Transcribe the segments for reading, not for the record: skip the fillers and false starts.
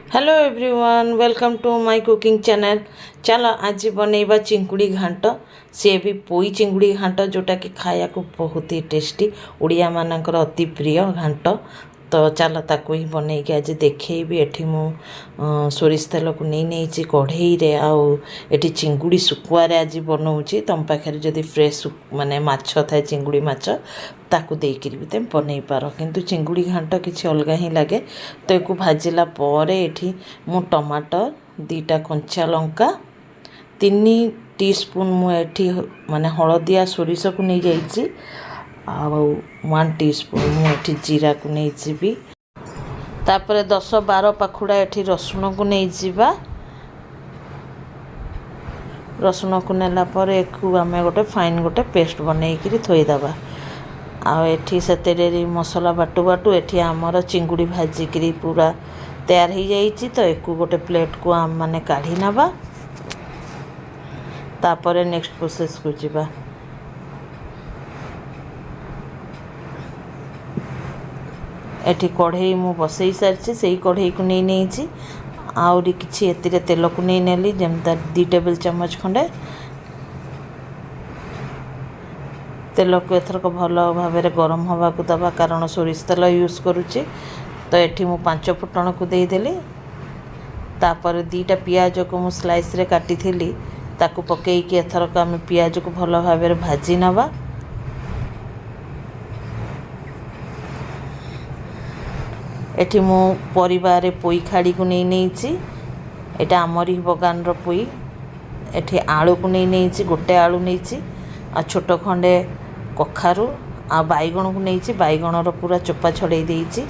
Hello everyone, welcome to my cooking channel. चलो आज बनैबा चिंगुड़ी घांट, सी भी पोई चिंगुड़ी घांट जोटा कि खाया को बहुत ही टेस्टी, ओडिया मानकर अति प्रिय घांट। तो चलो ताकू ही बनई के आज देखी। एठी मु सोरिष तेल को नहीं कढ़ई रे आउ चिंगुड़ी सुकुआरे आज बनाऊँगी। तुम पाखे जदि फ्रेश माने माछ थाए चिंगुड़ी माछ ताकू देकर भी तुम बनई पार, किंतु चिंगुड़ी घांट किसी अलग ही लगे। तो एक भाजिला एठी मु टमाटर 2टा कंचा लंका 3 टीस्पून मु एठी माने हलदिया सोरिष को नहीं जाइए आउ 1 टीस्पून मु एठी जीरा को नहीं जीवी। तापर 10-12 पाखुड़ा एठी रसुण को नहीं जीवा। रसुण को नेला पर एक आमे गोटे फाइन गोटे पेस्ट बनई करी थोई दबा। आ एठी सेतेरे मसला बाटू बाटू एठी आमर चिंगुड़ी भाजिकी पूरा तैयार हो जाइए। तो एक गोटे प्लेट को आम माने काढ़ी नबा। तापर नेक्स्ट प्रोसेस को जीवा। एठी कढ़ई मु बसई सारी से कढ़ई को नहीं आउरी किछि एतिरे तेल को नहीं नेली जमता 2 टेबल चम्मच खंडे तेल को एथरक भल भाव गरम हवा को दबा, कारण सोरिष तेल यूज करुच्ची। तो एठी मु 5 फुटण को देदेली। तापर 2टा पियाज को मु स्लाइस रे काटी थिली ताकू पकेई कि एथरक आम पियाज को भल भाव भाजी नबा। एठी मु परिवार पोई खाड़ी को नहीं एटा आमरी बगान रो पोई। एठी आलू को नहीं गोटे आलू नहीं आ छोट खंडे कखारू आ बैगण को नहीं बैगण रो पूरा चोपा छड़े देइछि।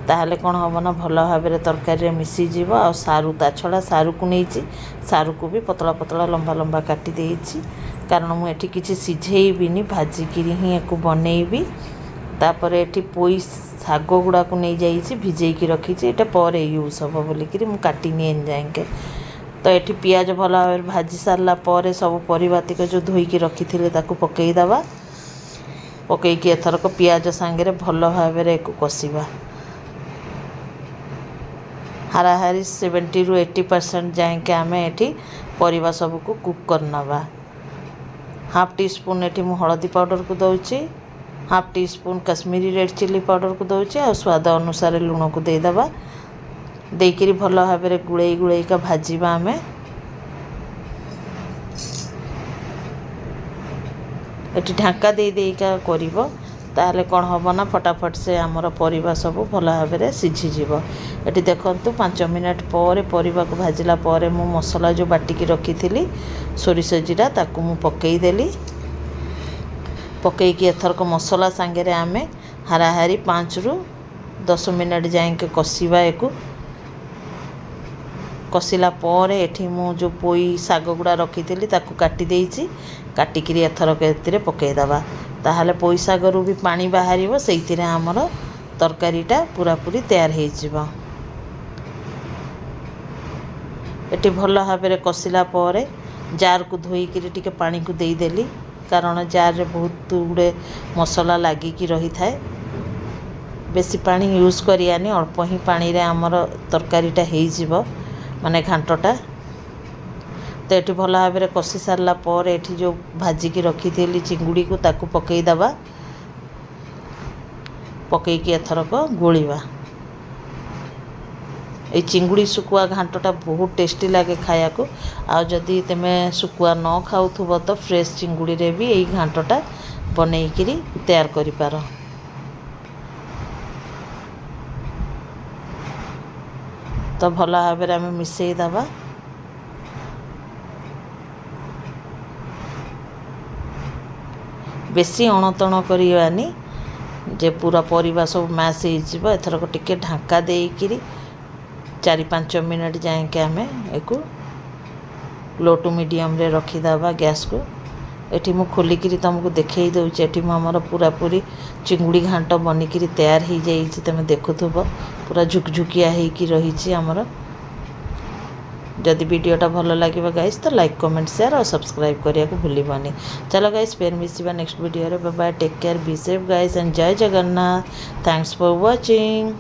ताहले कोन हबो ना भल भाव तरकारी रे मिसी जीवो। आ सारू ता छड़ा सारू को नहीं सारू को भी पतला पतला लंबा लंबा काटी देइछि, कारण मु एठी किछि सिझेइबिनी भाजिकिरी ही एको बनैबी। तापर एठी पोई शाग गुड़ा को नहीं जाइए भिजेकी रखी। एटा पर यूज हम बोलिकी मु काटी नहीं जाएंगे। तो ये पियाज भल भाव भाजी सारा पर सब परिवातिक जो धोईकी रखी थे ताकू पकई दबा। पकईकी एथरक पियाज सांगे भल भाव एक कषिबा। हाराहारी 70 ରୁ 80% जाएंगे आम एठी परिवा सब को कुक करनबा। 1/2 टीस्पून एठी मु हलदी पाउडर को दउची, 1/2 teaspoon Kashmiri red chili powder को दउची आ स्वाद अनुसार लुण को देदबा। देकिरी भल भाव गुड़े गुड़े का भाजीबा। आमे एठी ढांका दे देका करिवो, ताहले कोन हबो ना फटाफट से आमर परिवा सब भल भाव सिझी जीवो। एठी देखंतु 5 मिनट पर परिवा को भाजिला पर मु मसला जो बाटिकी रखी थिली सोरिष जीरा ताकू मु पकई देली। पकईकी एथरक मसला सांगे आमे हाराहारी 5 ରୁ 10 मिनट जाएंगे कषिबा। एक कषिला पर एठी मु जो पोई शाग गुड़ा रखी थी ताकू काटी देइछि। काटिकी एथरक एतिरे पकई दबा, ताहले पोई शाग रु भी पानी बाहरिबो। सेइतिरे हमर तरकारीटा पूरा पूरी तैयार हो जिवो। एठी भल भाव कषिला पर जार को धोईकी टिके पानी को देई देली, कारण जार रे बहुत गुड़े मसला लागिकी रही थाए। बेसी पानी यूज करियानी, अल्प ही पानी रे हमर तरकारीटा हो जिवो माने घांटटा। तो ये भल भाव कषि सारा पर एठी जो भाजिकी रखी थी चिंगुड़ी को ताकू पकई दबा। पकईकी एथरक गोलिबा। ये चिंगुड़ी सुकुआ घांटटा बहुत टेस्टी लगे खाया को। आ जदि तुमे सुकुआ न खाऊथुब तो फ्रेश चिंगुड़ी रे भी यही घांटटा बनईकी तैयार करि पार। तो भल भाव आम मिसई दबा। बेसी अणतण करिवानी जे पूरा परिवा सब मैश हो। एथरक टिके ढांका देइकिरी 4-5 मिनट जाएंगे आम एक लो टू मीडियम रे रखीदबा गैस को। एठी मु खोलिकी तुमको देखई दउची। एठी मु हमर पूरा पूरी चिंगुड़ी घांट बनिकी तैयार हो जाइए। तुम देखुथुब पूरा झुकझुकिया होइकी रही हमर। जदि वीडियोटा भल लगे गाइस तो लाइक कमेंट शेयर और सब्सक्राइब करिया को भूलिबानी। चलो गाइस फिर मिसिबा नेक्स्ट वीडियो रे। Bye bye, take care, be safe guys and जय जगन्नाथ। Thanks for watching.